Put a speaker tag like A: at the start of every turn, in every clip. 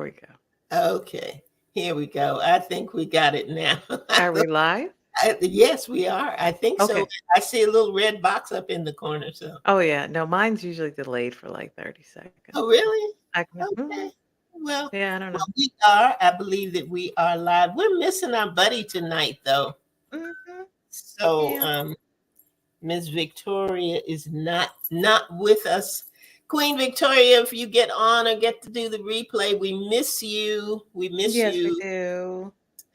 A: we go.
B: Okay, here we go. I think we got it now.
A: Are we live?
B: Yes, we are. I think so.
A: Okay.
B: I see a little red box up in the corner. So,
A: Oh, yeah. No, mine's usually delayed for like 30 seconds.
B: oh, really?
A: I can,
B: Okay. Well,
A: yeah, I don't know.
B: we are. I believe that we are live. We're missing our buddy tonight, though.
A: Hmm.
B: So,
A: Yeah.
B: Miss Victoria is not with us. Queen Victoria, if you get on or get to do the replay, we miss you. We miss
A: Yes, we
B: you.
A: do.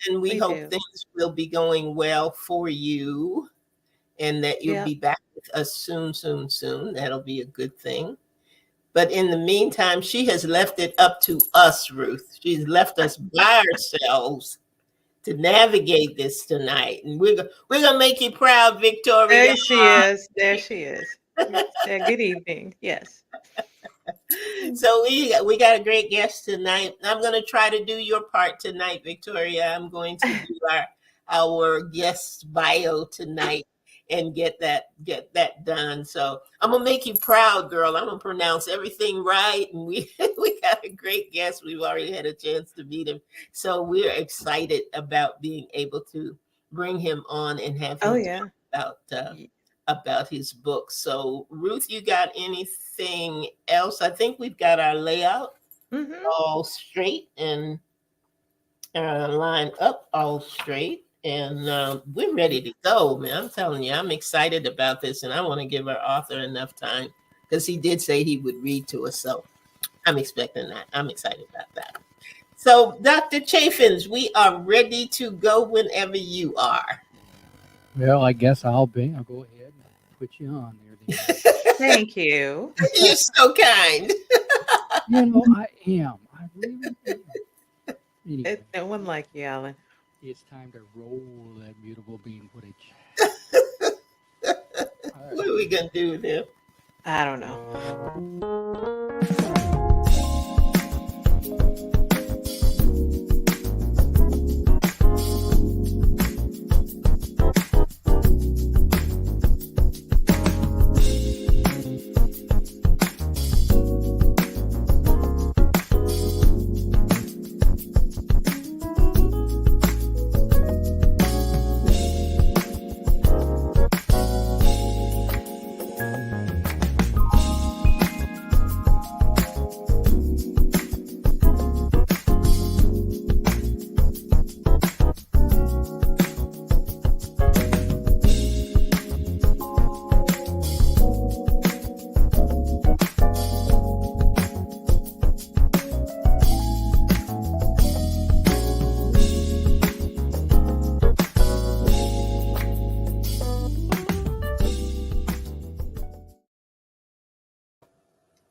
B: And we
A: We
B: hope
A: do.
B: things will be going well for you and that you'll
A: Yep.
B: be back with us soon, soon, soon. That'll be a good thing. But in the meantime, she has left it up to us, Ruth. She's left us by ourselves to navigate this tonight. And we're gonna make you proud, Victoria.
A: There she is. There she is. Yeah, good evening. Yes.
B: So we got a great guest tonight. I'm going to try to do your part tonight, Victoria. I'm going to do our guest bio tonight and get that done. So I'm gonna make you proud, girl. I'm gonna pronounce everything right. And we we got a great guest. We've already had a chance to meet him, so we're excited about being able to bring him on and have
A: Oh,
B: him
A: yeah.
B: talk about his book. So Ruth, you got anything else? I think we've got our layout
A: Hmm.
B: all straight and lined up all straight. And we're ready to go, man. I'm telling you, I'm excited about this, and I want to give our author enough time because he did say he would read to us. So I'm expecting that. I'm excited about that. So, Dr. Chaffins, we are ready to go whenever you are.
C: Well, I guess I'll go ahead and put you on there.
A: Thank you.
B: You're so kind.
C: I am. I really am. Anyway,
A: No one like you, Alan.
C: it's time to roll that beautiful bean footage.
B: What are we going to do with him?
A: I don't know.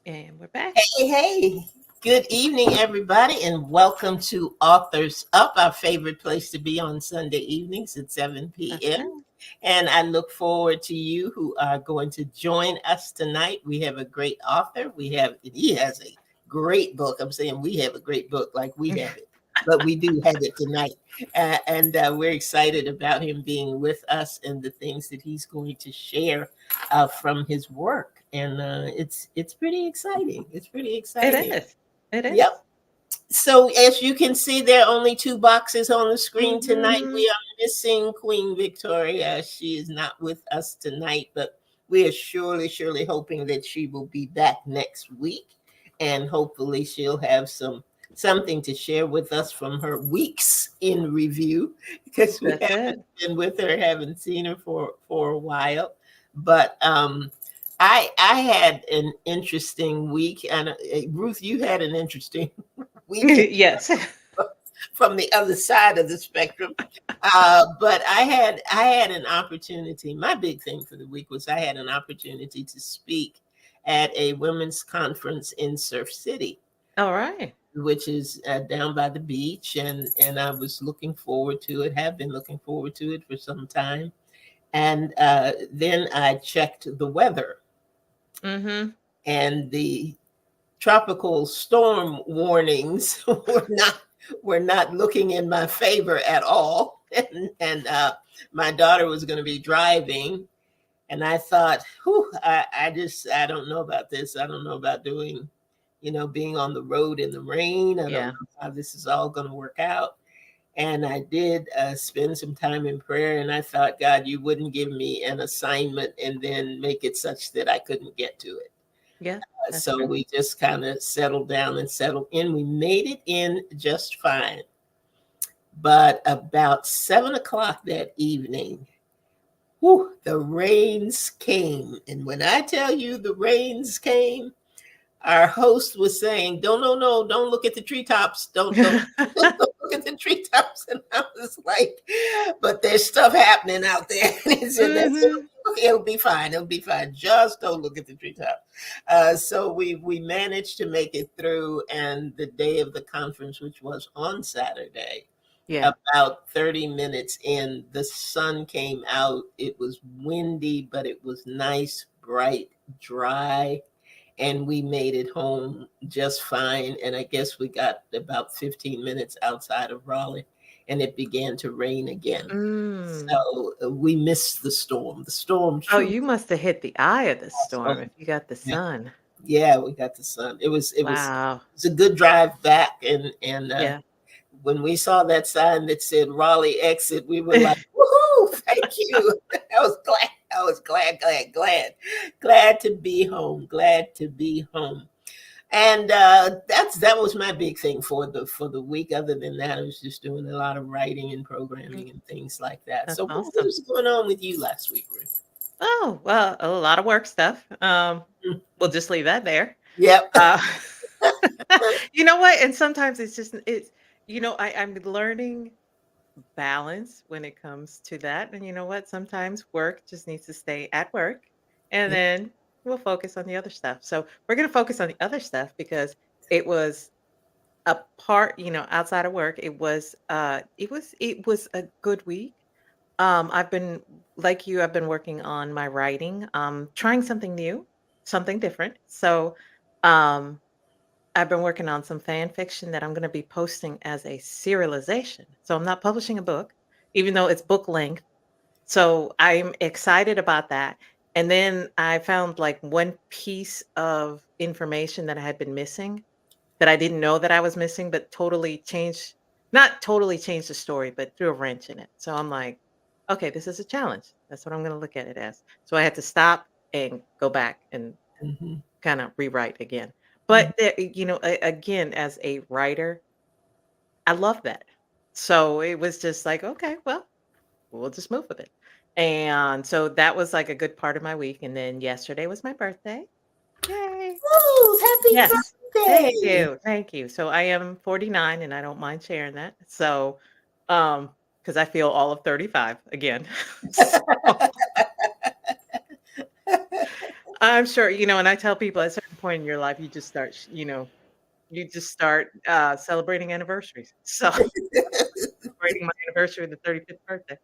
A: And we're back.
B: Hey. Good evening, everybody, and welcome to Authors Up, our favorite place to be on Sunday evenings at 7 p.m. And I look forward to you who are going to join us tonight. We have a great author. He has a great book. I'm saying we have a great book like we have it, but we do have it tonight. And we're excited about him being with us and the things that he's going to share from his work. And it's pretty exciting. It's pretty exciting.
A: It is. It is.
B: Yep. So as you can see, there are only two boxes on the screen tonight. We are missing Queen Victoria. She is not with us tonight, but we are surely hoping that she will be back next week. And hopefully she'll have something to share with us from her weeks in review, because we haven't been with her, haven't seen her for a while. But I had an interesting week, and Ruth, you had an interesting week.
A: Yes.
B: From the other side of the spectrum. But I had an opportunity. My big thing for the week was I had an opportunity to speak at a women's conference in Surf City.
A: All right.
B: Which is down by the beach. And I was looking forward to it, have been looking forward to it for some time. And then I checked the weather.
A: Mm-hmm.
B: And the tropical storm warnings were not looking in my favor at all. And my daughter was going to be driving, and I thought, I don't know about this. I don't know about doing being on the road in the rain. I don't
A: Yeah.
B: know how this is all going to work out. And I did spend some time in prayer, and I thought, God, you wouldn't give me an assignment and then make it such that I couldn't get to it.
A: Yeah. That's
B: So
A: true.
B: we just kind of settled down and settled in. We made it in just fine. But about 7 o'clock that evening, whew, the rains came. And when I tell you the rains came, our host was saying, no, don't look at the treetops. Don't look at the treetops. And I was like, but there's stuff happening out there. And he said,
A: Mhm.
B: it'll be fine. It'll be fine. Just don't look at the treetops. So we managed to make it through. And the day of the conference, which was on Saturday,
A: Yeah.
B: about 30 minutes in, the sun came out. It was windy, but it was nice, bright, dry. And we made it home just fine. And I guess we got about 15 minutes outside of Raleigh, and it began to rain again.
A: Mm.
B: So we missed the storm. The storm.
A: Oh, you must have hit the eye of the storm if you got the
B: Yeah.
A: sun.
B: Yeah, we got the sun. It was
A: Wow.
B: a good drive back, and
A: Yeah.
B: when we saw that sign that said Raleigh exit, we were like, woohoo, thank you. I was glad to be home. Glad to be home. And that was my big thing for the week. Other than that, I was just doing a lot of writing and programming and things like that.
A: That's
B: So what
A: awesome.
B: was going on with you last week, Ruth?
A: Oh, well, a lot of work stuff. We'll just leave that there.
B: Yep.
A: Uh, you know what? And sometimes I'm learning balance when it comes to that. And you know what? Sometimes work just needs to stay at work, and
B: Yeah.
A: then we'll focus on the other stuff. So we're going to focus on the other stuff because it was a part, outside of work. It was a good week. I've been like you, I've been working on my writing, trying something new, something different. So, um, I've been working on some fan fiction that I'm going to be posting as a serialization. So I'm not publishing a book, even though it's book length. So I'm excited about that. And then I found like one piece of information that I had been missing that I didn't know that I was missing, but totally changed, not totally changed the story, but threw a wrench in it. So I'm like, okay, this is a challenge. That's what I'm going to look at it as. So I had to stop and go back and
B: Mhm.
A: kind of rewrite again.
B: Mhm.
A: But again, as a writer, I love that. So it was just like, okay, well, we'll just move with it. And so that was like a good part of my week. And then yesterday was my birthday. Yay.
B: Ooh, happy
A: Yes. Thank
B: birthday.
A: you. Thank you. So I am 49 and I don't mind sharing that. So, because I feel all of 35 again. So I'm sure, and I tell people at a certain point in your life, you just start, celebrating anniversaries. So celebrating my anniversary, the 35th birthday.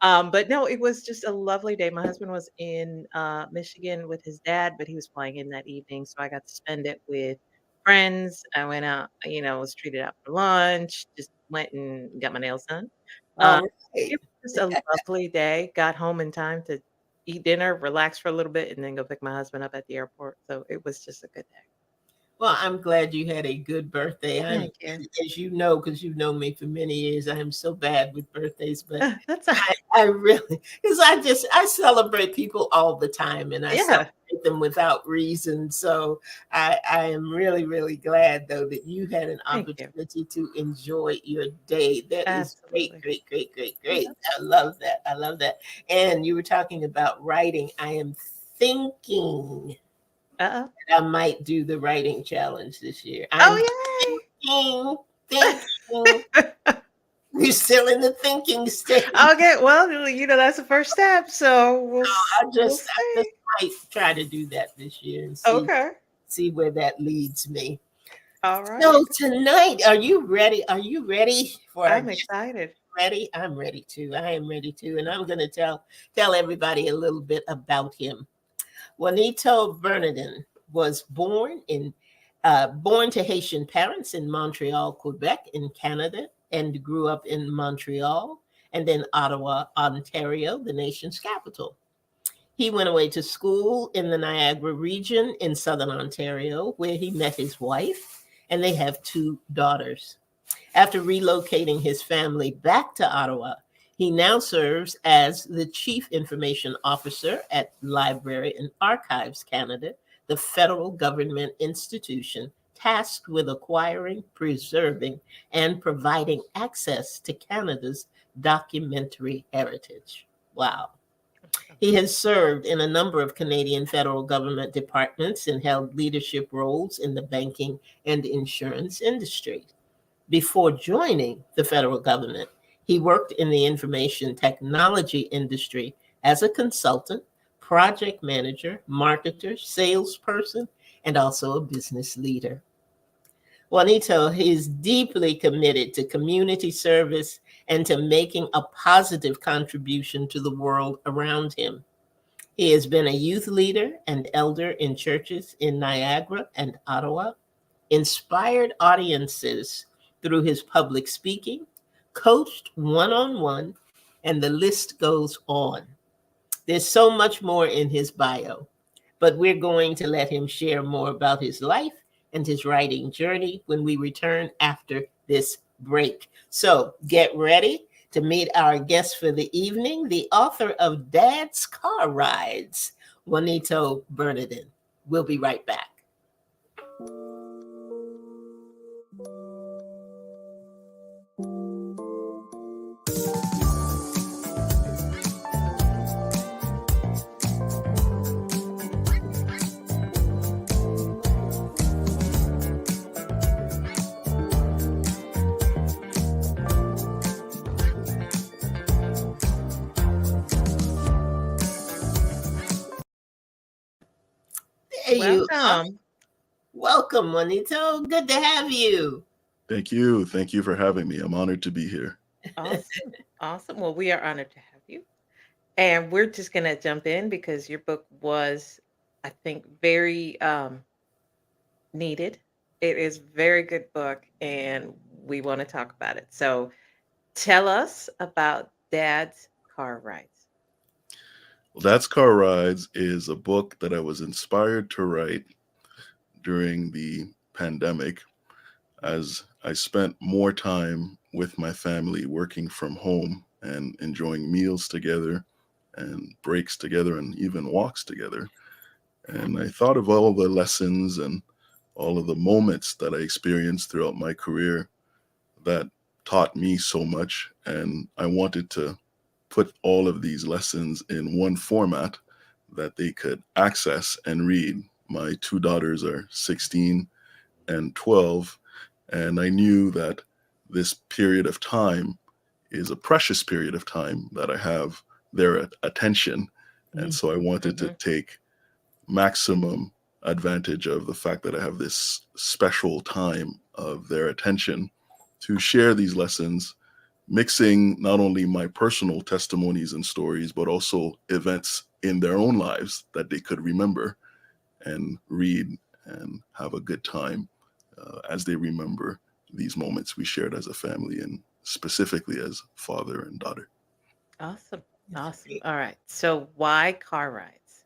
A: But no, it was just a lovely day. My husband was in Michigan with his dad, but he was flying in that evening, so I got to spend it with friends. I went out, was treated out for lunch. Just went and got my nails done. Uh,
B: All right.
A: it was just a lovely day. Got home in time to eat dinner, relax for a little bit, and then go pick my husband up at the airport. So it was just a good day.
B: Well, I'm glad you had a good birthday.
A: Thank you.
B: As you know, because you've known me for many years, I am so bad with birthdays, but
A: That's a
B: I really, because I celebrate people all the time, and I
A: yeah.
B: celebrate them without reason. So I am really, really glad though that you had an
A: Thank you.
B: opportunity to enjoy your day. That is great,
A: Absolutely.
B: great, great, great,
A: Yeah.
B: great. I love that. I love that. And you were talking about writing. I am thinking
A: Uh-oh.
B: I might do the writing challenge this year. I'm
A: Oh,
B: thinking. We're still in the thinking stage.
A: okay, well, that's the first step, so
B: I
A: we'll
B: just
A: see.
B: might try to do that this year and
A: Okay.
B: see where that leads me.
A: All right.
B: So tonight, are you ready? Are you ready for our
A: I'm excited.
B: ready? I'm ready too. I am ready too, and I'm going to tell everybody a little bit about him. Juanito Bernardin was born to Haitian parents in Montreal, Quebec, in Canada, and grew up in Montreal and then Ottawa, Ontario, the nation's capital. He went away to school in the Niagara region in southern Ontario, where he met his wife, and they have 2 daughters. After relocating his family back to Ottawa, he now serves as the Chief Information Officer at Library and Archives Canada, the federal government institution tasked with acquiring, preserving, and providing access to Canada's documentary heritage. Wow. He has served in a number of Canadian federal government departments and held leadership roles in the banking and insurance industry. Before joining the federal government, he worked in the information technology industry as a consultant, project manager, marketer, salesperson, and also a business leader. Juanito is deeply committed to community service and to making a positive contribution to the world around him. He has been a youth leader and elder in churches in Niagara and Ottawa, inspired audiences through his public speaking, coached one-on-one, and the list goes on. There's so much more in his bio, but we're going to let him share more about his life and his writing journey when we return after this break. So get ready to meet our guest for the evening, the author of Dad's Car Rides, Juanito Bernardin. We'll be right back. There you are.
A: Welcome.
B: Welcome, Juanito. Good to have you.
D: Thank you. Thank you for having me. I'm honored to be here.
A: Awesome. Awesome. Well, we are honored to have you. And we're just going to jump in because your book was, I think, very needed. It is a very good book, and we want to talk about it. So tell us about Dad's Car Rides.
D: Well, Dad's Car Rides is a book that I was inspired to write during the pandemic as I spent more time with my family working from home and enjoying meals together and breaks together and even walks together. And I thought of all the lessons and all of the moments that I experienced throughout my career that taught me so much. And I wanted to put all of these lessons in one format that they could access and read. My 2 daughters are 16 and 12, and I knew that this period of time is a precious period of time that I have their attention. And so I wanted to take maximum advantage of the fact that I have this special time of their attention to share these lessons, mixing not only my personal testimonies and stories, but also events in their own lives that they could remember and read and have a good time as they remember these moments we shared as a family and specifically as father and daughter.
A: Awesome. Awesome. All right. So why car rides?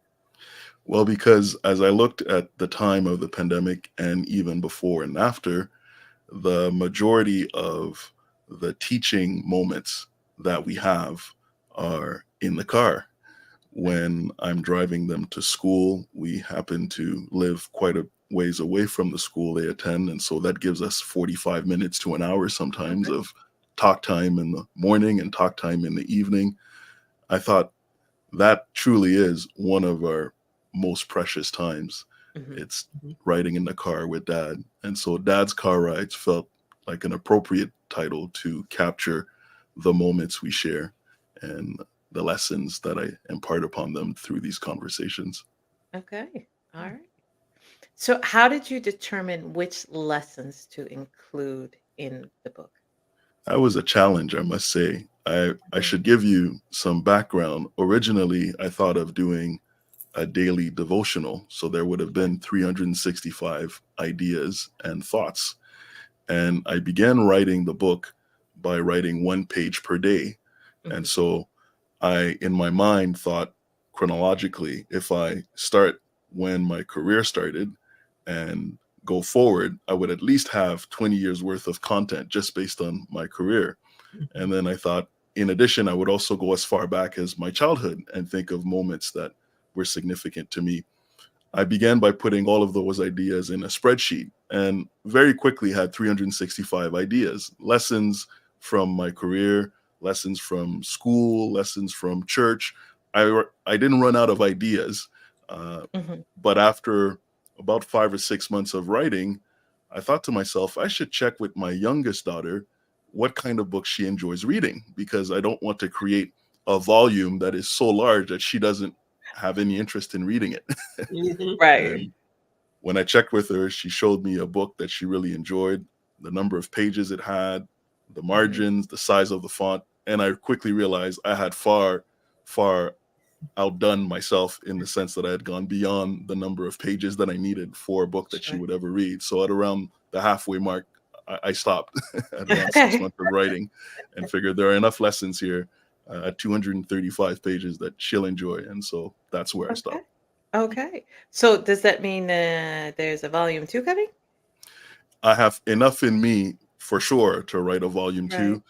D: Well, because as I looked at the time of the pandemic and even before and after, the majority of the teaching moments that we have are in the car. When I'm driving them to school, we happen to live quite a ways away from the school they attend. And so that gives us 45 minutes to an hour sometimes of talk time in the morning and talk time in the evening. I thought that truly is one of our most precious times. It's riding in the car with Dad. And so Dad's Car Rides felt like an appropriate title to capture the moments we share and the lessons that I impart upon them through these conversations.
A: Okay. All right. So how did you determine which lessons to include in the book?
D: That was a challenge, I must say. I should give you some background. Originally, I thought of doing a daily devotional. So there would have been 365 ideas and thoughts. And I began writing the book by writing 1 page per day. And so I, in my mind, thought chronologically, if I start when my career started and go forward, I would at least have 20 years worth of content just based on my career. And then I thought, in addition, I would also go as far back as my childhood and think of moments that were significant to me. I began by putting all of those ideas in a spreadsheet and very quickly had 365 ideas, lessons from my career, lessons from school, lessons from church. I didn't run out of ideas,
A: Mhm.
D: but after about 5 or 6 months of writing, I thought to myself, I should check with my youngest daughter what kind of books she enjoys reading, because I don't want to create a volume that is so large that she doesn't have any interest in reading it.
B: Mhm.
A: Right.
D: And when I checked with her, she showed me a book that she really enjoyed, the number of pages it had, the margins, the size of the font. And I quickly realized I had far outdone myself in the sense that I had gone beyond the number of pages that I needed for a book that she
B: Sure.
D: would ever read. So at around the halfway mark, I stopped at around 6
A: Okay.
D: months of writing and figured there are enough lessons here at 235 pages that she'll enjoy. And so that's where I
A: Okay.
D: stopped.
A: Okay. So does that mean there's a volume 2 coming?
D: I have enough in me for sure to write a volume
A: Right.
D: 2,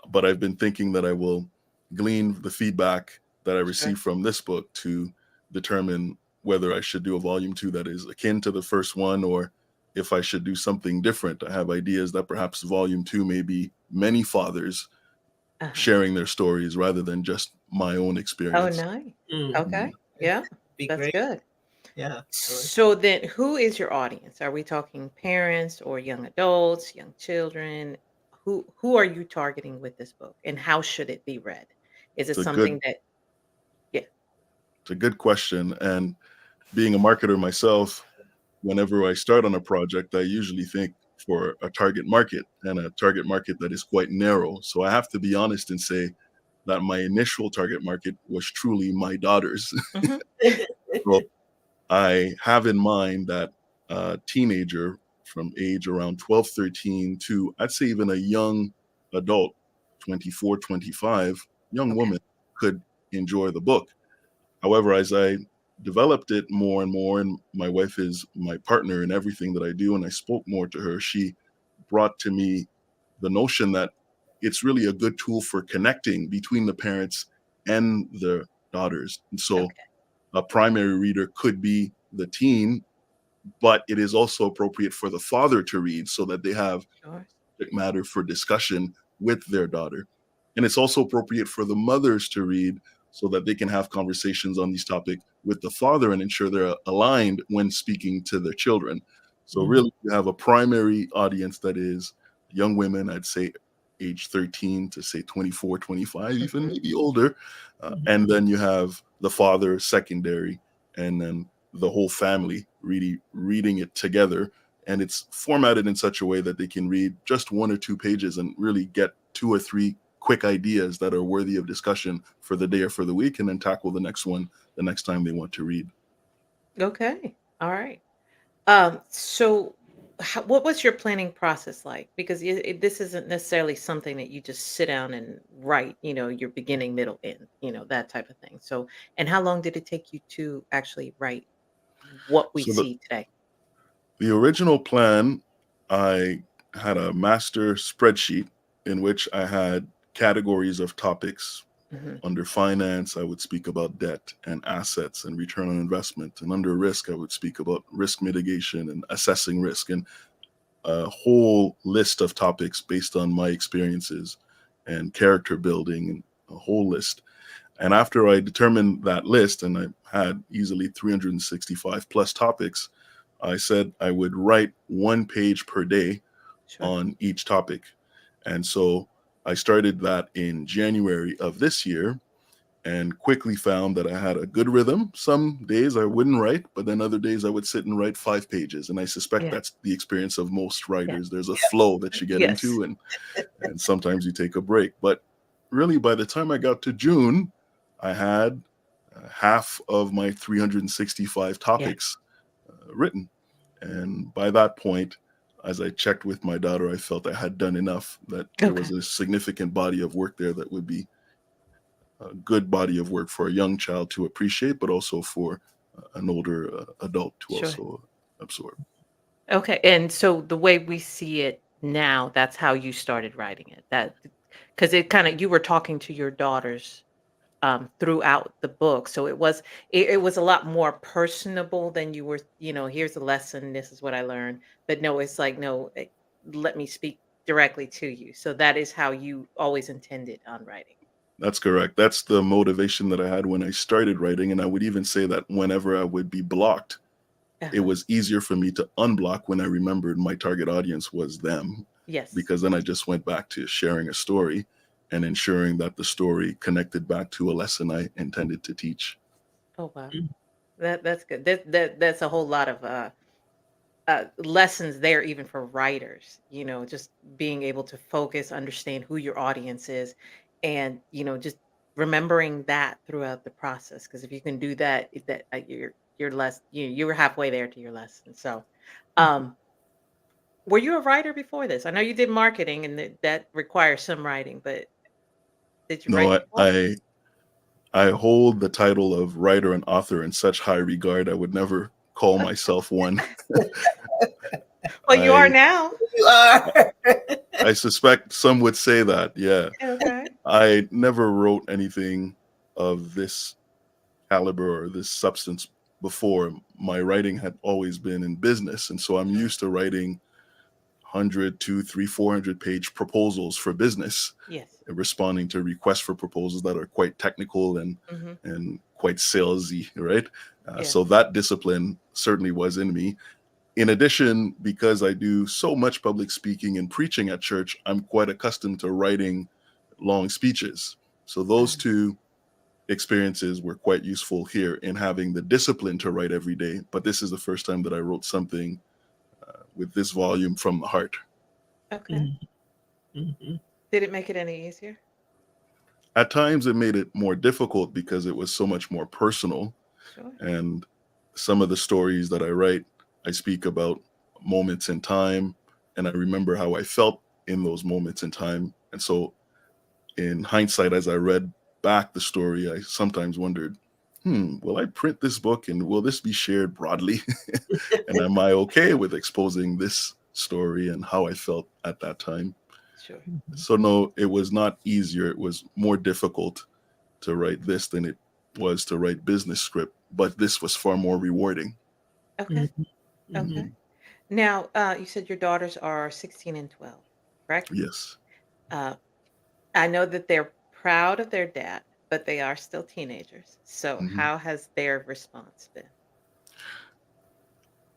D: but I've been thinking that I will glean the feedback that I
A: Sure.
D: received from this book to determine whether I should do a volume 2 that is akin to the first one, or if I should do something different. I have ideas that perhaps volume 2 may be many fathers
A: Uh-huh.
D: sharing their stories rather than just my own
A: Oh,
D: experience.
A: nice.
B: Mm.
A: Okay. Yeah,
B: Be
A: that's
B: great.
A: good.
B: Yeah.
A: So then who is your audience? Are we talking parents or young adults, young children? Who are you targeting with this book and how should it be read? Is it
D: It's a good
A: something that yeah.
D: it's a good question. And being a marketer myself, whenever I start on a project, I usually think for a target market, and a target market that is quite narrow. So I have to be honest and say that my initial target market was truly my daughters.
A: Mhm.
D: So I have in mind that a teenager from age around 12, 13 to, I'd say, even a young adult, 24, 25, young
A: Okay.
D: woman could enjoy the book. However, as I developed it more and more, and my wife is my partner in everything that I do, and I spoke more to her, she brought to me the notion that it's really a good tool for connecting between the parents and the daughters. And so
A: Okay.
D: a primary reader could be the teen, but it is also appropriate for the father to read so that they have
A: Sure.
D: subject matter for discussion with their daughter. And it's also appropriate for the mothers to read so that they can have conversations on these topics with the father and ensure they're aligned when speaking to their children. So,
B: Mhm.
D: really, you have a primary audience that is young women, I'd say age 13 to say 24, 25, even
A: Mhm.
D: maybe older.
B: Mhm.
D: And then you have the father secondary, and then the whole family really reading it together, and it's formatted in such a way that they can read just 1 or 2 pages and really get 2 or 3 quick ideas that are worthy of discussion for the day or for the week, and then tackle the next one the next time they want to read.
A: Okay. All right. So what was your planning process like? Because this isn't necessarily something that you just sit down and write, your beginning, middle, end, that type of thing. So, and how long did it take you to actually write what we
D: So the,
A: see today?
D: the original plan, I had a master spreadsheet in which I had categories of topics.
A: Hmm.
D: Under finance, I would speak about debt and assets and return on investment. And under risk, I would speak about risk mitigation and assessing risk, and a whole list of topics based on my experiences and character building, and a whole list. And after I determined that list, and I had easily 365 plus topics, I said I would write 1 page per day
A: Sure.
D: on each topic. And so I started that in January of this year, and quickly found that I had a good rhythm. Some days I wouldn't write, but then other days I would sit and write 5 pages. And I suspect
A: Yeah.
D: that's the experience of most
A: Yeah.
D: writers. There's a flow that you get
A: Yes.
D: into, and sometimes you take a break. But really, by the time I got to June, I had half of my 365
A: Yeah.
D: topics written. And by that point, as I checked with my daughter, I felt I had done enough, that there
A: Okay.
D: was a significant body of work there that would be a good body of work for a young child to appreciate, but also for an older adult to
A: Sure.
D: also absorb.
A: Okay. And so the way we see it now, that's how you started writing it. That because it kind of you were talking to your daughters throughout the book, so it was a lot more personable than you were. Here's a lesson. This is what I learned. But no, it's like no, let me speak directly to you. So that is how you always intended on writing.
D: That's correct. That's the motivation that I had when I started writing. And I would even say that whenever I would be blocked, it
A: Uh-huh.
D: was easier for me to unblock when I remembered my target audience was them,
A: Yes.
D: because then I just went back to sharing a story and ensuring that the story connected back to a lesson I intended to teach.
A: Oh wow.
B: Mm.
A: That's good. That's a whole lot of lessons there, even for writers. Just being able to focus, understand who your audience is, and just remembering that throughout the process. Because if you can do that, you're less. You were halfway there to your lesson. So, um, were you a writer before this? I know you did marketing, and that requires some writing, but did you write
D: No,
A: before?
D: I hold the title of writer and author in such high regard. I would never call myself one.
A: Well, you are
D: I
A: now.
B: You are.
D: I suspect some would say that. Yeah.
A: Okay.
D: I never wrote anything of this caliber or this substance before. My writing had always been in business, and so I'm used to writing 100, 2, 3, 400-page proposals for business,
A: Yes.
D: responding to requests for proposals that are quite technical
A: Hmm.
D: and quite salesy, right?
A: Yes.
D: So that discipline certainly was in me. In addition, because I do so much public speaking and preaching at church, I'm quite accustomed to writing long speeches. So those two experiences were quite useful here in having the discipline to write every day. But this is the first time that I wrote something with this volume from the heart.
A: Okay.
B: Mhm.
A: Did it make it any easier?
D: At times, it made it more difficult because it was so much more personal.
A: Sure.
D: And some of the stories that I write, I speak about moments in time, and I remember how I felt in those moments in time. And so, in hindsight, as I read back the story, I sometimes wondered, will I print this book and will this be shared broadly? And am I okay with exposing this story and how I felt at that time?
A: Sure.
D: So, no, it was not easier. It was more difficult to write this than it was to write business script, but this was far more rewarding.
A: Okay.
B: Mhm.
A: Okay.
B: Mhm.
A: Now, you said your daughters are 16 and 12, correct?
D: Yes.
A: Uh, I know that they're proud of their dad, but they are still teenagers. So,
D: Mhm.
A: how has their response been?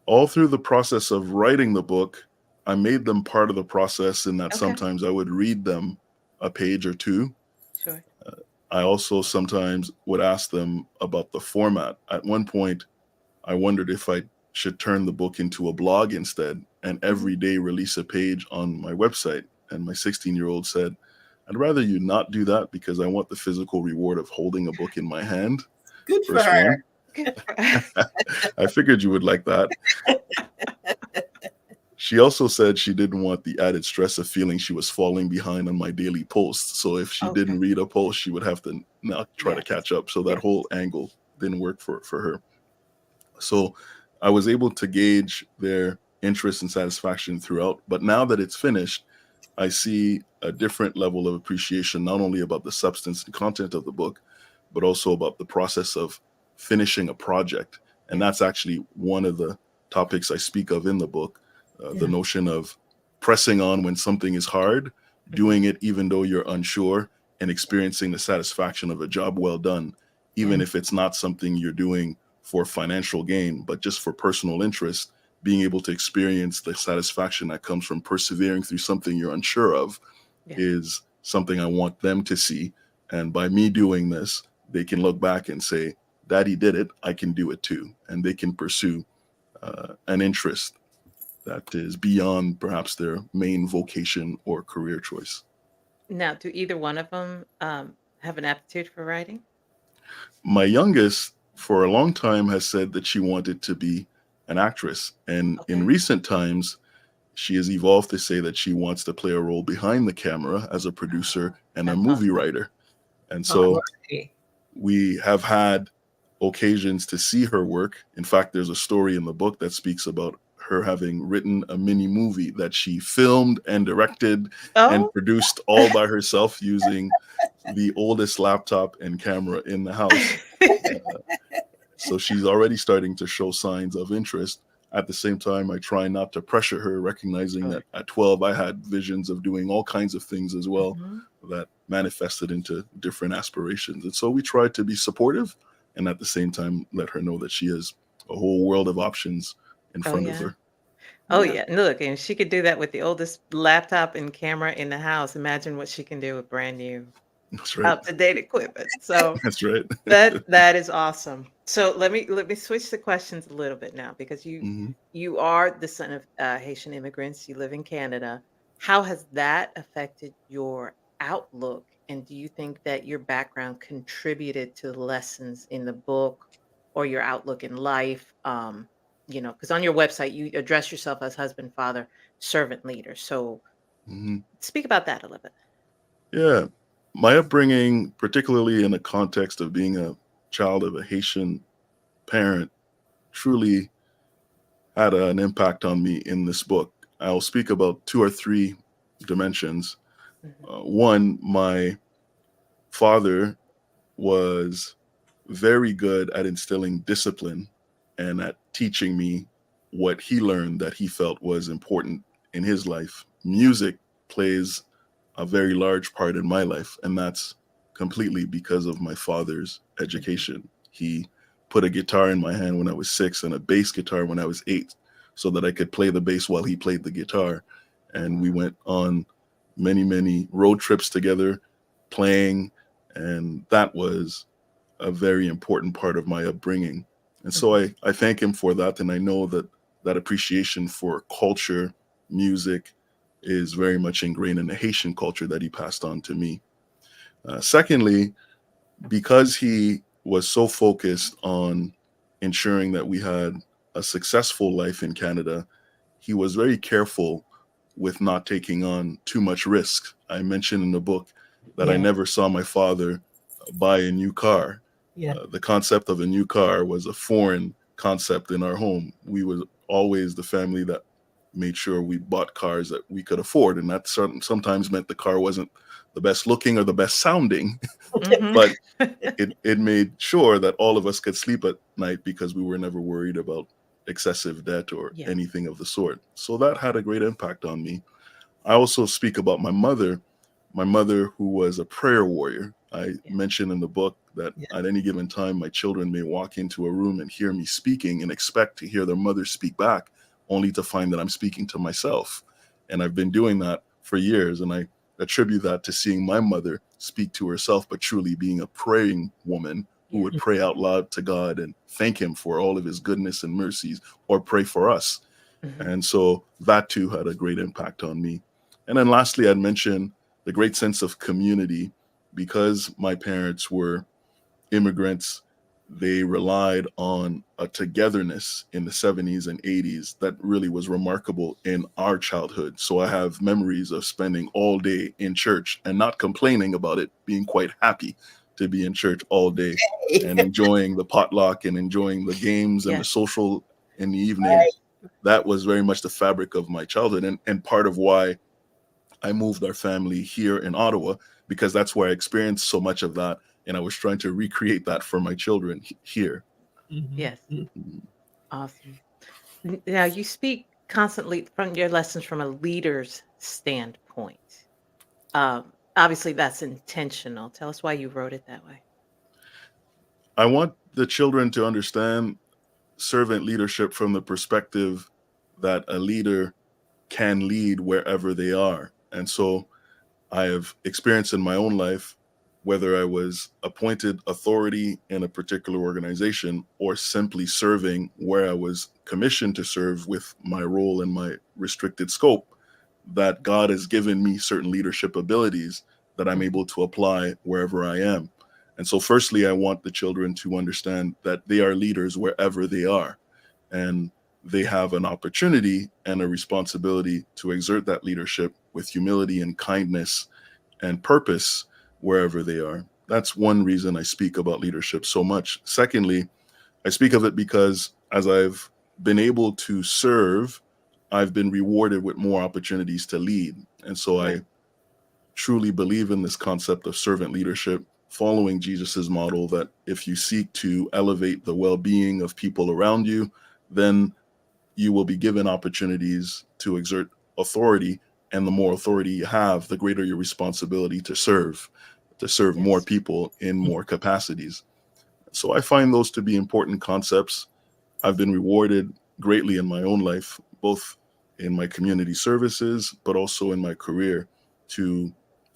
D: All through the process of writing the book, I made them part of the process in that
A: Okay.
D: sometimes I would read them a page or two.
A: Sure.
D: I also sometimes would ask them about the format. At one point, I wondered if I should turn the book into a blog instead and
A: Hmm.
D: every day release a page on my website. And my 16-year-old said, I'd rather you not do that because I want the physical reward of holding a book in my hand.
B: Good for
D: First
B: her.
D: one.
A: Good for
D: I figured you would like that. She also said she didn't want the added stress of feeling she was falling behind on my daily posts. So if she
A: Okay.
D: didn't read a post, she would have to now try to
A: Yes.
D: catch up. So that
A: Yes.
D: whole angle didn't work for her. So I was able to gauge their interest and satisfaction throughout. But now that it's finished, I see a different level of appreciation, not only about the substance and content of the book, but also about the process of finishing a project. And
A: Yes.
D: that's actually one of the topics I speak of in the book, the
B: Yeah.
D: notion of pressing on when something is hard,
A: Hmm.
D: doing it even though you're unsure, and experiencing the satisfaction of a job well done, even
B: Yeah.
D: if it's not something you're doing for financial gain, but just for personal interest. Being able to experience the satisfaction that comes from persevering through something you're unsure of
A: Yes.
D: is something I want them to see. And by me doing this, they can look back and say, Daddy did it, I can do it too. And they can pursue an interest that is beyond perhaps their main vocation or career choice.
A: Now, do either one of them have an aptitude for writing?
D: My youngest, for a long time, has said that she wanted to be an actress. And in
A: Okay.
D: recent times, she has evolved to say that she wants to play a role behind the camera as a producer
A: Oh,
D: and a
A: that's
D: movie
A: awesome.
D: writer. And
B: All
D: so
B: right.
D: we have had occasions to see her work. In fact, there's a story in the book that speaks about her having written a mini movie that she filmed and directed and
A: Oh,
D: produced all by herself using the oldest laptop and camera in the house. So she's already starting to show signs of interest. At the same time, I try not to pressure her, recognizing
A: Sure.
D: that at 12, I had visions of doing all kinds of things as well
A: Mhm.
D: that manifested into different aspirations. And so we try to be supportive and at the same time let her know that she has a whole world of options in
A: Oh,
D: front of
A: yeah.
D: her.
A: Oh,
B: Yeah.
A: yeah. And look, and she could do that with the oldest laptop and camera in the house. Imagine what she can do with brand new
D: That's right.
A: up-to-date equipment. So
D: That's right.
A: that is awesome. So let me switch the questions a little bit now because you
D: Mhm.
A: you are the son of Haitian immigrants. You live in Canada. How has that affected your outlook? And do you think that your background contributed to the lessons in the book or your outlook in life? Because on your website you address yourself as husband, father, servant leader. So
D: Mhm.
A: speak about that a little bit.
D: Yeah. My upbringing, particularly in the context of being a child of a Haitian parent, truly had an impact on me in this book. I'll speak about two or three dimensions.
A: Mhm.
D: One, my father was very good at instilling discipline and at teaching me what he learned that he felt was important in his life. Music plays a very large part in my life, and that's completely because of my father's
A: Mhm.
D: education. He put a guitar in my hand when I was 6 and a bass guitar when I was 8 so that I could play the bass while he played the guitar.
A: Oh,
D: And we
A: wow.
D: went on many, many road trips together playing, and that was a very important part of my upbringing. And so
A: Mhm.
D: I thank him for that. And I know that that appreciation for culture, music, is very much ingrained in the Haitian culture that he passed on to me. Secondly, because he was so focused on ensuring that we had a successful life in Canada, he was very careful with not taking on too much risk. I mentioned in the book that I
B: Yeah.
D: never saw my father buy a new car.
B: Yeah.
D: The concept of a new car was a foreign concept in our home. We were always the family that made sure we bought cars that we could afford, and that sometimes meant the car wasn't the best looking or the best sounding,
A: Mhm.
D: but it made sure that all of us could sleep at night because we were never worried about excessive debt or
A: Yes.
D: anything of the sort. So that had a great impact on me. I also speak about my mother who was a prayer warrior. I
A: Yeah.
D: mentioned in the book that
B: Yeah.
D: at any given time, my children may walk into a room and hear me speaking and expect to hear their mother speak back, only to find that I'm speaking to myself. And I've been doing that for years. And I attribute that to seeing my mother speak to herself, but truly being a praying woman who
A: Yeah.
D: would pray out loud to God and thank Him for all of His goodness and mercies, or pray for us.
A: Mhm.
D: And so that too had a great impact on me. And then lastly, I'd mention the great sense of community. Because my parents were immigrants, they relied on a togetherness in the 70s and 80s that really was remarkable in our childhood. So I have memories of spending all day in church and not complaining about it, being quite happy to be in church all day and enjoying the potluck and enjoying the games and the
A: Yes.
D: social in the evening. That was very much the fabric of my childhood, and part of why I moved our family here in Ottawa, because that's where I experienced so much of that. And I was trying to recreate that for my children here.
B: Mhm.
A: Yes.
B: Mhm.
D: Mhm.
A: Awesome. Now you speak constantly from your lessons from a leader's standpoint. Obviously, that's intentional. Tell us why you wrote it that way.
D: I want the children to understand servant leadership from the perspective that a leader can lead wherever they are. And so I have experienced in my own life, whether I was appointed authority in a particular organization or simply serving where I was commissioned to serve with my role and my restricted scope, that God has given me certain leadership abilities that I'm
A: Mhm.
D: able to apply wherever I am. And so, firstly, I want the children to understand that they are leaders wherever they are. And they have an opportunity and a responsibility to exert that leadership with humility and kindness and purpose wherever they are. that's one reason I speak about leadership so much. Secondly, I speak of it because as I've been able to serve, I've been rewarded with more opportunities to lead. And so I
A: Right.
D: truly believe in this concept of servant leadership, following Jesus's model that if you seek to elevate the well-being of people around you, then you will be given opportunities to exert authority. And the more authority you have, the greater your responsibility to serve more
A: Yes.
D: people in more capacities. So I find those to be important concepts. I've been rewarded greatly in my own life, both in my community services, but also in my career, to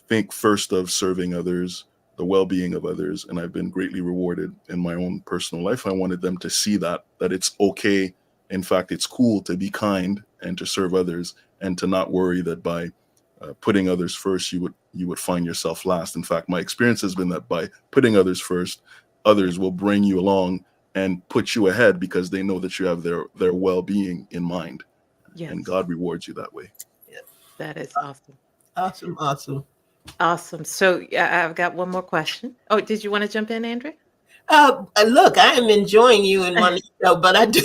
D: think first of serving others, the well-being of others, and I've been greatly rewarded in my own personal life. I wanted them to see that it's okay. In fact, it's cool to be kind and to serve others, and to not worry that by putting others first, you would find yourself last. In fact, my experience has been that by putting others first, others will bring you along and put you ahead because they know that you have their well-being in mind, and
A: Yes.
D: God rewards you that way.
A: That is awesome.
B: Awesome, awesome.
A: Awesome. So yeah, I've got one more question. Oh, did you want to jump in, Andrea?
B: Look, I am enjoying you and Juanito, but I do.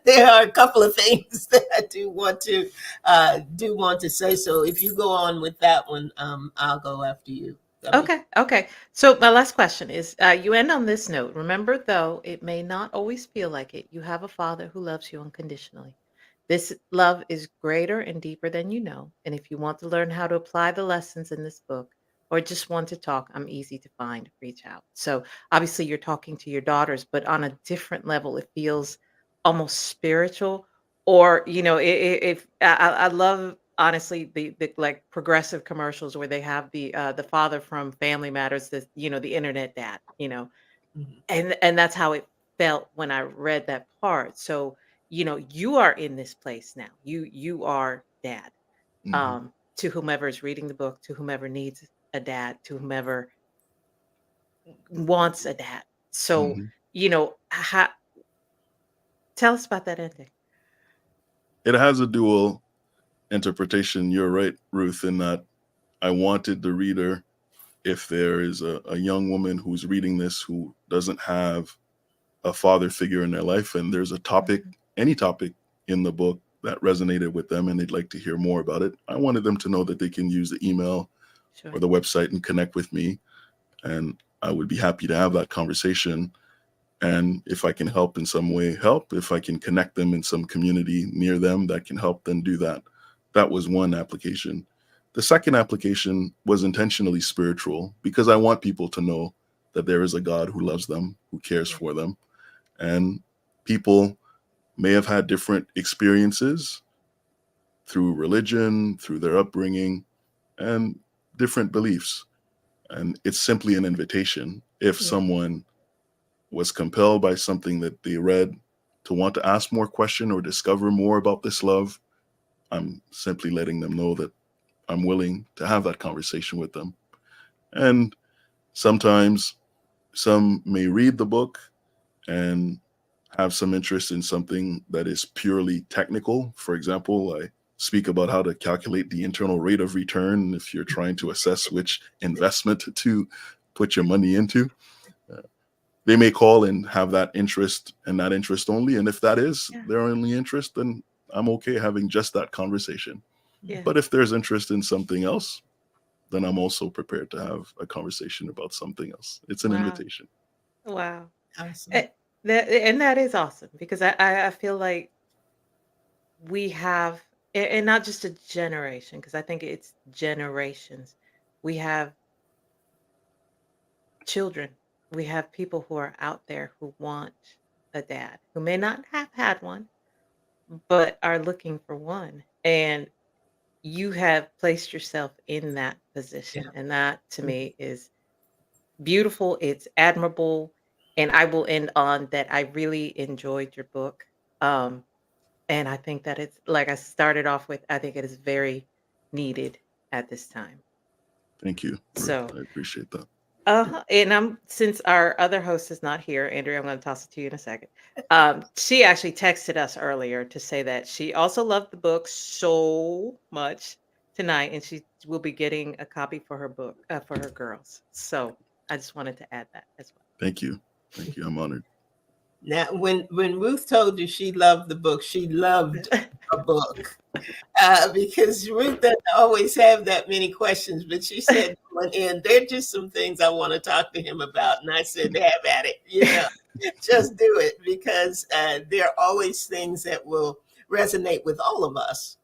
B: There are a couple of things that I do want to say. So if you go on with that one, I'll go after you.
A: Okay. So my last question is, you end on this note. Remember, though, it may not always feel like it, you have a Father who loves you unconditionally. This love is greater and deeper than you know. And if you want to learn how to apply the lessons in this book or just want to talk, I'm easy to find. Reach out. So obviously, you're talking to your daughters, but on a different level, it feels almost spiritual. Or, if I love honestly the like progressive commercials where they have the father from Family Matters, the internet dad,
B: Mhm.
A: and that's how it felt when I read that part. So, you are in this place now. You are dad.
D: Mhm.
A: To whomever is reading the book, to whomever needs a dad, to whomever wants a dad. So,
D: Mhm.
A: tell us about that ending.
D: It has a dual interpretation. You're right, Ruth, in that I wanted the reader, if there is a young woman who's reading this who doesn't have a father figure in their life, and there's a topic,
A: Mhm.
D: any topic in the book that resonated with them and they'd like to hear more about it, I wanted them to know that they can use the email or
A: Sure.
D: the website and connect with me. And I would be happy to have that conversation. And if I can help in some way, help. If I can connect them in some community near them that can help, then do that. That was one application. The second application was intentionally spiritual because I want people to know that there is a God who loves them, who cares
A: Yeah.
D: for them. And people may have had different experiences through religion, through their upbringing, and different beliefs. And it's simply an invitation. If
A: Yeah.
D: someone was compelled by something that they read to want to ask more question or discover more about this love, I'm simply letting them know that I'm willing to have that conversation with them. And sometimes some may read the book and have some interest in something that is purely technical. For example, I speak about how to calculate the internal rate of return if you're trying to assess which investment to put your money into. Uh, They may call and have that interest and that interest only. And if that is
A: Yeah.
D: their only interest, then I'm okay having just that conversation.
A: Yeah.
D: But if there's interest in something else, then I'm also prepared to have a conversation about something else. It's an
A: Wow.
D: invitation.
A: Wow.
B: Awesome.
A: That is awesome because I feel like we have, and not just a generation, because I think it's generations. We have children. We have people who are out there who want a dad, who may not have had one, but are looking for one. And you have placed yourself in that
B: Yeah.
A: position. And that to
B: Mhm.
A: me is beautiful. It's admirable. And I will end on that. I really enjoyed your book. Um, And I think that it's like I started off with, I think it is very needed at this time.
D: Thank you, Ruth.
A: So,
D: I appreciate that.
A: and since our other host is not here, Andrea, I'm going to toss it to you in a second. She actually texted us earlier to say that she also loved the book so much tonight, and she will be getting a copy for her book for her girls. So, I just wanted to add that as well.
D: Thank you. Thank you. I'm honored.
B: Now, when Ruth told you she loved the book, she loved a book. Because Ruth doesn't always have that many questions, but she said, and there are just some things I want to talk to him about. And I said, have at it, just do it, because there are always things that will resonate with all of us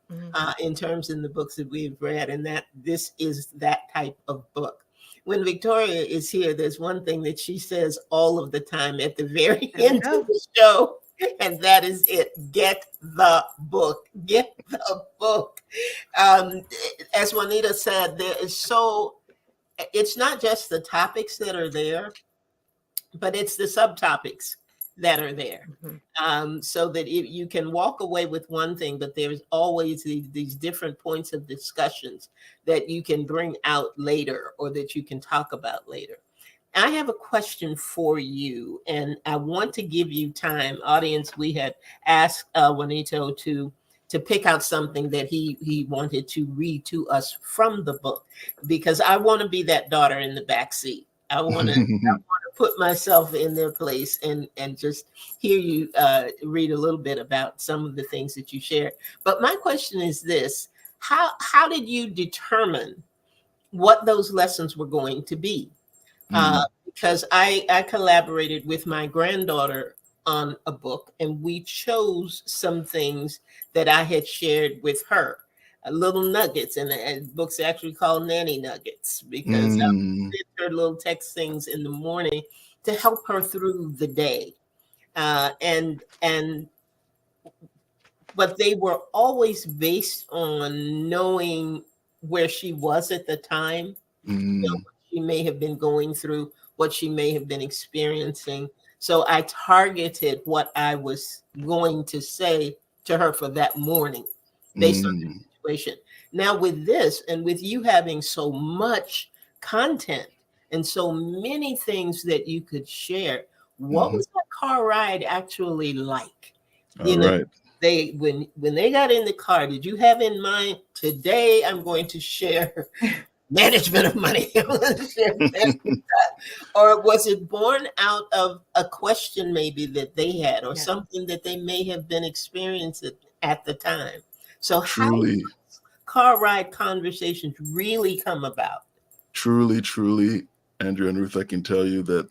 B: in terms in the books that we've read, and that this is that type of book. When Victoria is here, there's one thing that she says all of the time at the very end of the show, and that is it. Get the book. Get the book. As Juanita said, it's not just the topics that are there, but it's the subtopics that are there. So that you can walk away with one thing, but there's always these different points of discussions that you can bring out later or that you can talk about later. I have a question for you, and I want to give you time. Audience, we had asked Juanito to pick out something that he wanted to read to us from the book, because I want to be that daughter in the back seat. I want to put myself in their place and just hear you read a little bit about some of the things that you shared. But my question is this: how did you determine what those lessons were going to be? Because I collaborated with my granddaughter on a book, and we chose some things that I had shared with her, little nuggets, and the book's actually called Nanny Nuggets, because I did her little text things in the morning to help her through the day. And but they were always based on knowing where she was at the time, what she may have been going through, what she may have been experiencing. So I targeted what I was going to say to her for that morning based on the situation. Now with this, and with you having so much content and so many things that you could share, what was that car ride actually like? Right. When they got in the car, did you have in mind, today I'm going to share management of money? Or was it born out of a question maybe that they had, or something that they may have been experiencing at the time? So truly, how car ride conversations really come about?
D: Truly, Andrea and Ruth, I can tell you that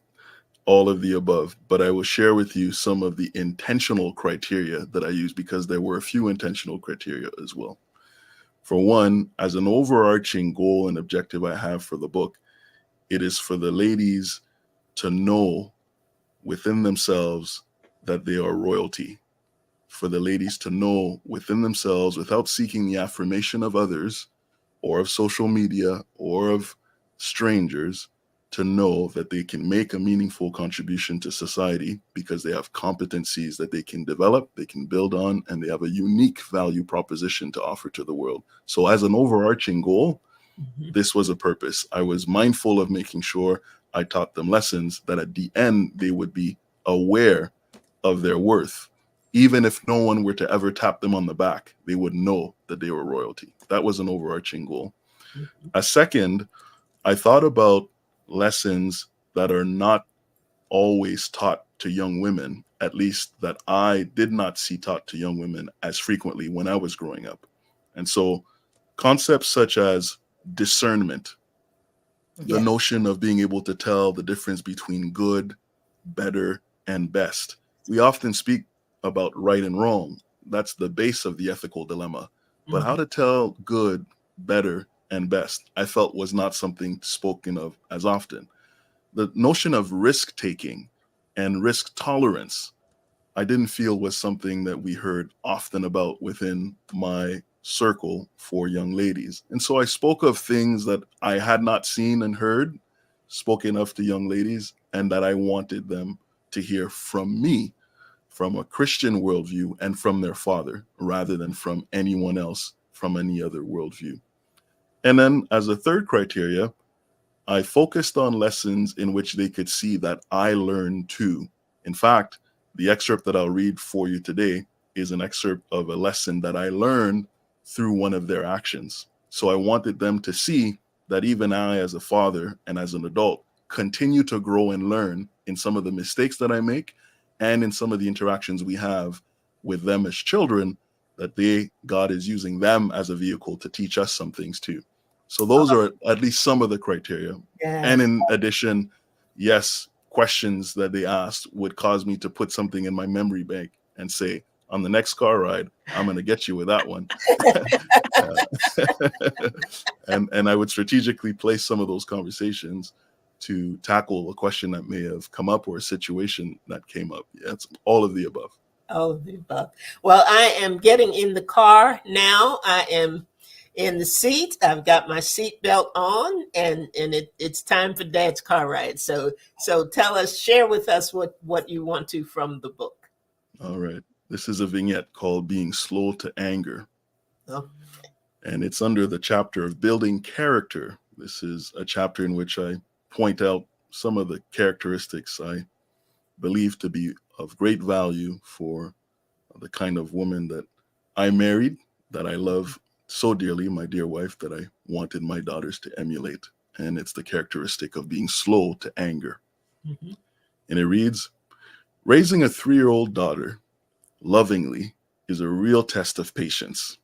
D: all of the above, but I will share with you some of the intentional criteria that I use, because there were a few intentional criteria as well. For one, as an overarching goal and objective I have for the book, it is for the ladies to know within themselves that they are royalty. For the ladies to know within themselves, without seeking the affirmation of others or of social media or of strangers, to know that they can make a meaningful contribution to society because they have competencies that they can develop, they can build on, and they have a unique value proposition to offer to the world. So as an overarching goal, this was a purpose. I was mindful of making sure I taught them lessons that at the end they would be aware of their worth. Even if no one were to ever tap them on the back, they would know that they were royalty. That was an overarching goal. A second, I thought about lessons that are not always taught to young women, at least that I did not see taught to young women as frequently when I was growing up. And so concepts such as discernment, the notion of being able to tell the difference between good, better, and best. We often speak about right and wrong. That's the base of the ethical dilemma. But how to tell good, better, and best, I felt was not something spoken of as often. The notion of risk-taking and risk tolerance, I didn't feel was something that we heard often about within my circle for young ladies. And so I spoke of things that I had not seen and heard spoken of to young ladies, and that I wanted them to hear from me, from a Christian worldview and from their father, rather than from anyone else from any other worldview. And then as a third criteria, I focused on lessons in which they could see that I learned too. In fact, the excerpt that I'll read for you today is an excerpt of a lesson that I learned through one of their actions. So I wanted them to see that even I, as a father and as an adult, continue to grow and learn in some of the mistakes that I make and in some of the interactions we have with them as children, that God is using them as a vehicle to teach us some things too. So those are at least some of the criteria.
B: Yes.
D: And in addition, yes, questions that they asked would cause me to put something in my memory bank and say, on the next car ride, I'm going to get you with that one. And I would strategically place some of those conversations to tackle a question that may have come up or a situation that came up. Yeah, it's all of the above.
B: All of the above. Well, I am getting in the car now. I am in the seat. I've got my seatbelt on, and it's time for Dad's car ride. So tell us, share with us what you want to from the book.
D: All right. This is a vignette called Being Slow to Anger.
B: Oh.
D: And it's under the chapter of building character. This is a chapter in which I point out some of the characteristics I believe to be of great value for the kind of woman that I married, that I love so dearly, my dear wife, that I wanted my daughters to emulate. And it's the characteristic of being slow to anger.
B: Mm-hmm.
D: And it reads, raising a 3-year-old daughter lovingly is a real test of patience.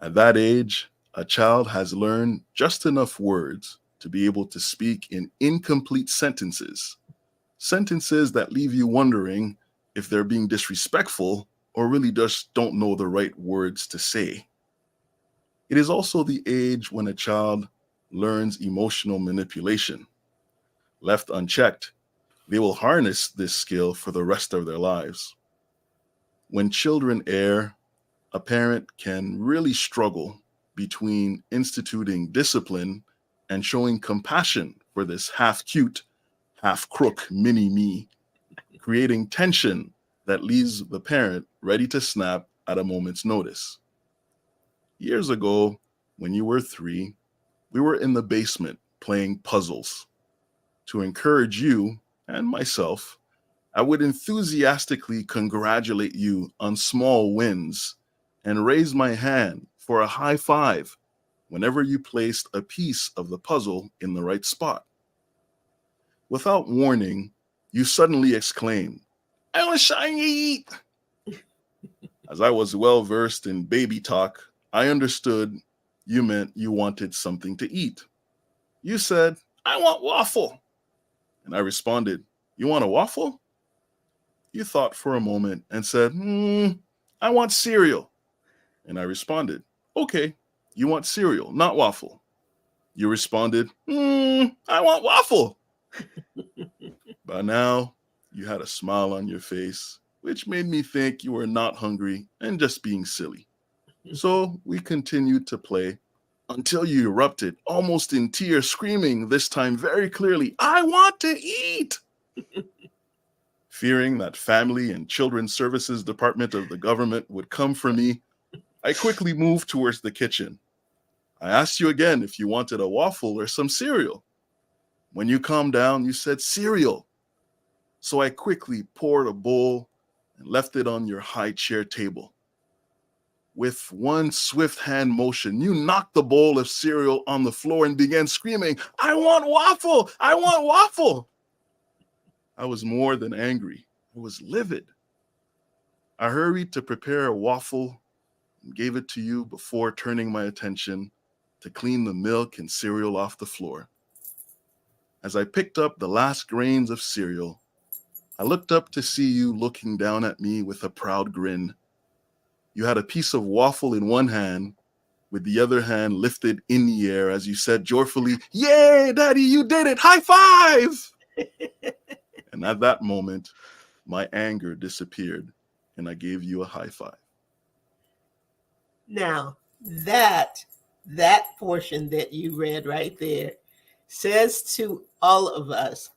D: At that age, a child has learned just enough words to be able to speak in incomplete sentences that leave you wondering if they're being disrespectful or really just don't know the right words to say. It is also the age when a child learns emotional manipulation. Left unchecked, they will harness this skill for the rest of their lives. When children err, a parent can really struggle between instituting discipline and showing compassion for this half-cute, half-crook mini-me, creating tension that leaves the parent ready to snap at a moment's notice. Years ago, when you were 3, we were in the basement playing puzzles. To encourage you and myself, I would enthusiastically congratulate you on small wins and raise my hand for a high five whenever you placed a piece of the puzzle in the right spot. Without warning, you suddenly exclaimed, "I want shiny!" As I was well versed in baby talk, I understood you meant you wanted something to eat. You said, "I want waffle." And I responded, "You want a waffle?" You thought for a moment and said, "I want cereal." And I responded, "Okay, you want cereal, not waffle." You responded, "I want waffle." By now, you had a smile on your face, which made me think you were not hungry and just being silly. So we continued to play until you erupted, almost in tears, screaming this time very clearly, "I want to eat!" Fearing that Family and Children's Services Department of the government would come for me, I quickly moved towards the kitchen. I asked you again if you wanted a waffle or some cereal. When you calmed down, you said cereal. So I quickly poured a bowl and left it on your high chair table. With one swift hand motion, you knocked the bowl of cereal on the floor and began screaming, "I want waffle! I want waffle!" I was more than angry. I was livid. I hurried to prepare a waffle and gave it to you before turning my attention to clean the milk and cereal off the floor. As I picked up the last grains of cereal, I looked up to see you looking down at me with a proud grin. You had a piece of waffle in one hand, with the other hand lifted in the air as you said joyfully, "Yay, Daddy, you did it! High five!" And at that moment, my anger disappeared, and I gave you a high five.
B: Now, that portion that you read right there says to all of us,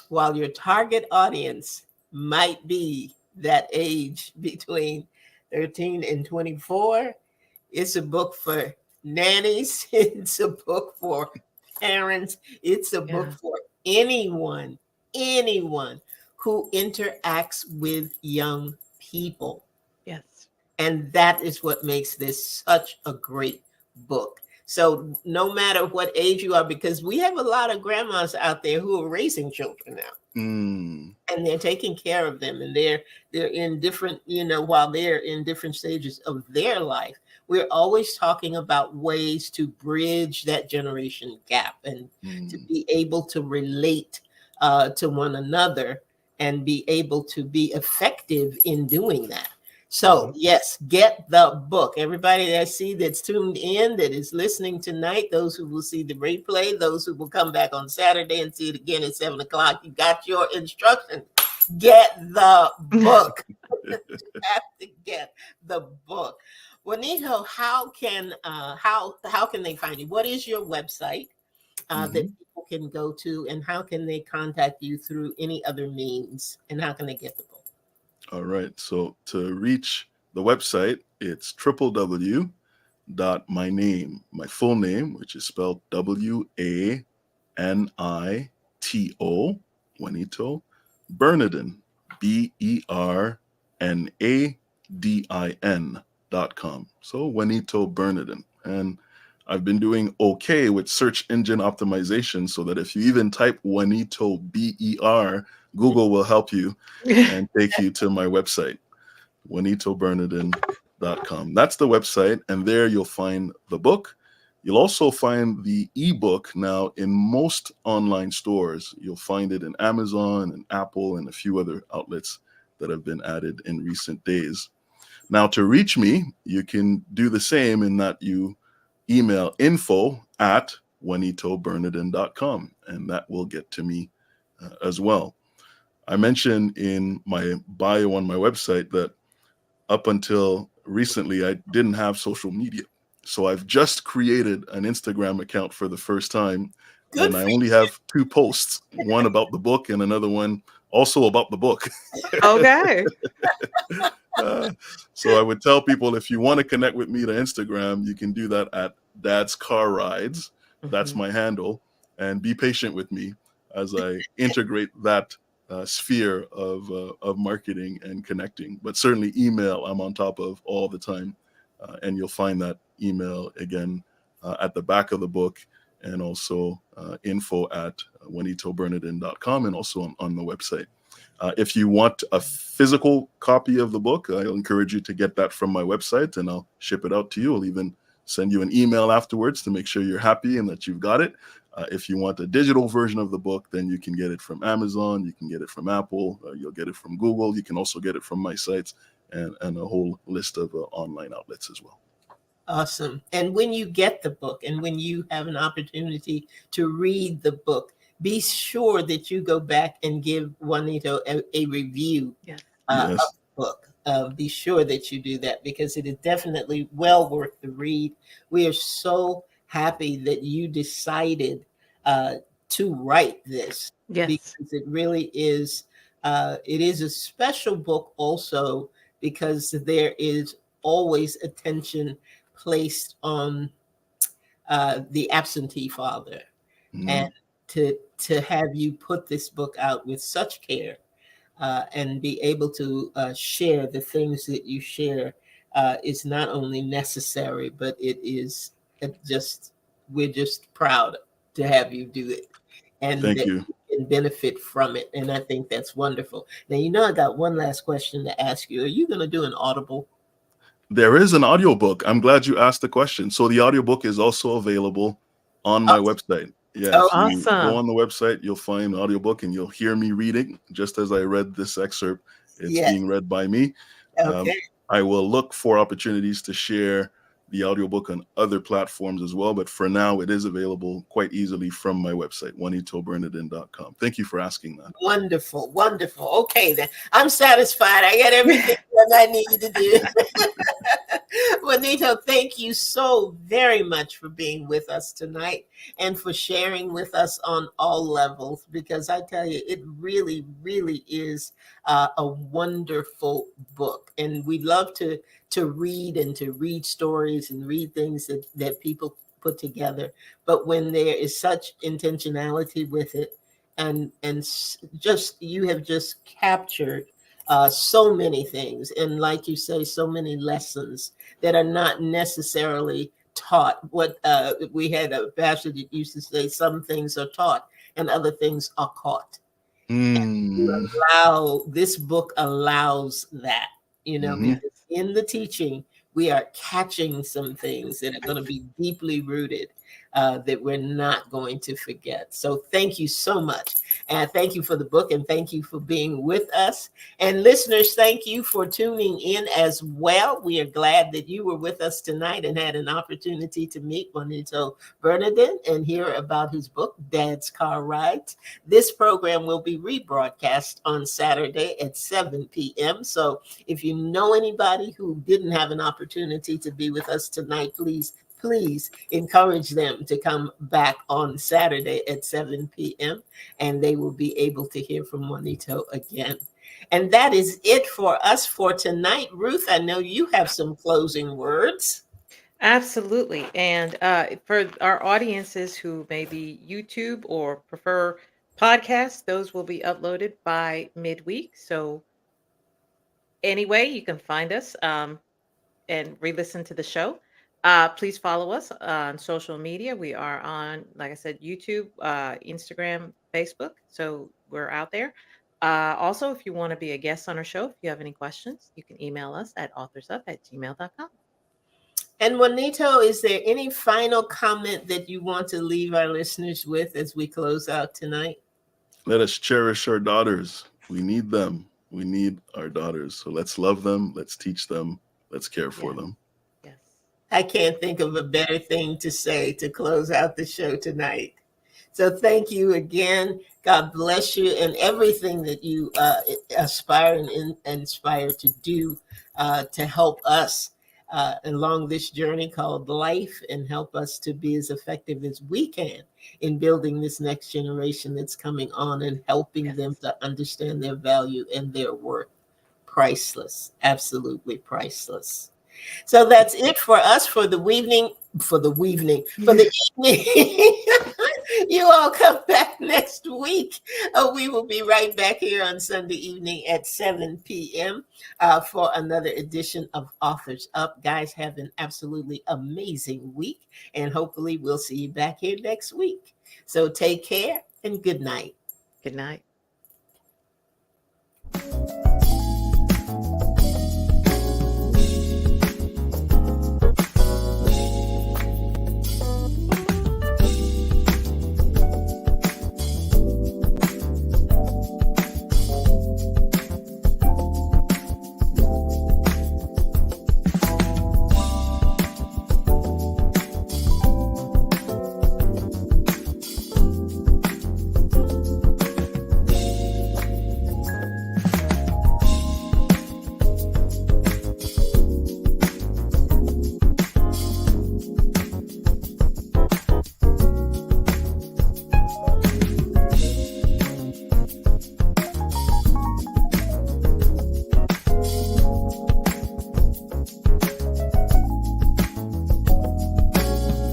B: while your target audience might be that age between 13 and 24, it's a book for nannies. It's a book for parents. It's a book for anyone who interacts with young people.
A: Yes.
B: And that is what makes this such a great book. So no matter what age you are, because we have a lot of grandmas out there who are raising children now.
D: Mm,
B: And they're taking care of them, and they're in different, while they're in different stages of their life. We're always talking about ways to bridge that generation gap and to be able to relate to one another and be able to be effective in doing that. So yes, get the book. Everybody that I see that's tuned in, that is listening tonight, those who will see the replay, those who will come back on Saturday and see it again at 7:00, you got your instructions. Get the book. You have to get the book. Juanito, how can they find you? What is your website that people can go to, and how can they contact you through any other means, and how can they get the book?
D: All right. So to reach the website, it's my full name, which is spelled Wanito, Juanito Bernardin, BERNADIN.com. So Juanito Bernardin. And I've been doing okay with search engine optimization, so that if you even type Juanito BER, Google will help you and take you to my website, JuanitoBernardin.com. That's the website, and there you'll find the book. You'll also find the ebook now in most online stores. You'll find it in Amazon and Apple and a few other outlets that have been added in recent days. Now, to reach me, you can do the same in that you email info@JuanitoBernardin.com, and that will get to me as well. I mentioned in my bio on my website that up until recently, I didn't have social media. So I've just created an Instagram account for the first time. And I only have 2 posts, one about the book and another one also about the book.
A: Okay.
D: So I would tell people, if you want to connect with me to Instagram, you can do that at Dad's Car Rides. That's my handle. And be patient with me as I integrate that sphere of marketing and connecting. But certainly email, I'm on top of all the time. And you'll find that email again at the back of the book, and also info@JuanitoBernardin.com, and also on the website. If you want a physical copy of the book, I'll encourage you to get that from my website, and I'll ship it out to you. I'll even send you an email afterwards to make sure you're happy and that you've got it. If you want a digital version of the book, then you can get it from Amazon, you can get it from Apple, you'll get it from Google. You can also get it from my sites and a whole list of online outlets as well.
B: Awesome. And when you get the book, and when you have an opportunity to read the book, be sure that you go back and give Juanito a review of the book. Be sure that you do that, because it is definitely well worth the read. We are so happy that you decided to write this, because it really is. It is a special book also, because there is always attention placed on the absentee father, and to have you put this book out with such care and be able to share the things that you share is not only necessary, but we're just proud to have you do it, and
D: Thank you.
B: And benefit from it. And I think that's wonderful. Now, I got one last question to ask you. Are you going to do an Audible?
D: There is an audiobook. I'm glad you asked the question. So the audiobook is also available on my website. Yeah,
B: Oh,
D: if you go on the website, you'll find the audiobook, and you'll hear me reading, just as I read this excerpt. It's being read by me.
B: Okay.
D: I will look for opportunities to share the audiobook on other platforms as well. But for now, it is available quite easily from my website, JuanitoBernardin.com. Thank you for asking that.
B: Wonderful. Wonderful. Okay, then I'm satisfied. I got everything that I need to do. Juanito, thank you so very much for being with us tonight and for sharing with us on all levels, because I tell you, it really, really is a wonderful book. And we love to read and to read stories and read things that people put together. But when there is such intentionality with it, and just, you have just captured so many things, and like you say, so many lessons that are not necessarily taught. What we had a pastor that used to say, some things are taught and other things are caught.
D: Mm.
B: This book allows that,
D: Mhm.
B: because in the teaching, we are catching some things that are going to be deeply rooted, that we're not going to forget. So thank you so much. And thank you for the book, and thank you for being with us. And listeners, thank you for tuning in as well. We are glad that you were with us tonight and had an opportunity to meet Juanito Bernardin and hear about his book, Dad's Car Rides. This program will be rebroadcast on Saturday at 7 p.m. So if you know anybody who didn't have an opportunity to be with us tonight, please encourage them to come back on Saturday at 7 p.m. and they will be able to hear from Juanito again. And that is it for us for tonight. Ruth, I know you have some closing words.
A: Absolutely. And for our audiences who maybe YouTube or prefer podcasts, those will be uploaded by midweek. So anyway, you can find us and re-listen to the show. Please follow us on social media. We are on, like I said, YouTube, Instagram, Facebook. So we're out there. Also, if you want to be a guest on our show, if you have any questions, you can email us at authorsup@gmail.com.
B: And Juanito, is there any final comment that you want to leave our listeners with as we close out tonight?
D: Let us cherish our daughters. We need them. We need our daughters. So let's love them. Let's teach them. Let's care for them.
A: Yes.
B: I can't think of a better thing to say to close out the show tonight. So thank you again. God bless you, and everything that you aspire and inspire to do to help us along this journey called life, and help us to be as effective as we can in building this next generation that's coming on and helping them to understand their value and their worth. Priceless, absolutely priceless. So that's it for us for the evening. You all come back next week. We will be right back here on Sunday evening at 7 p.m. For another edition of Authors Up. Guys, have an absolutely amazing week, and hopefully we'll see you back here next week. So take care and good night.
A: Good night.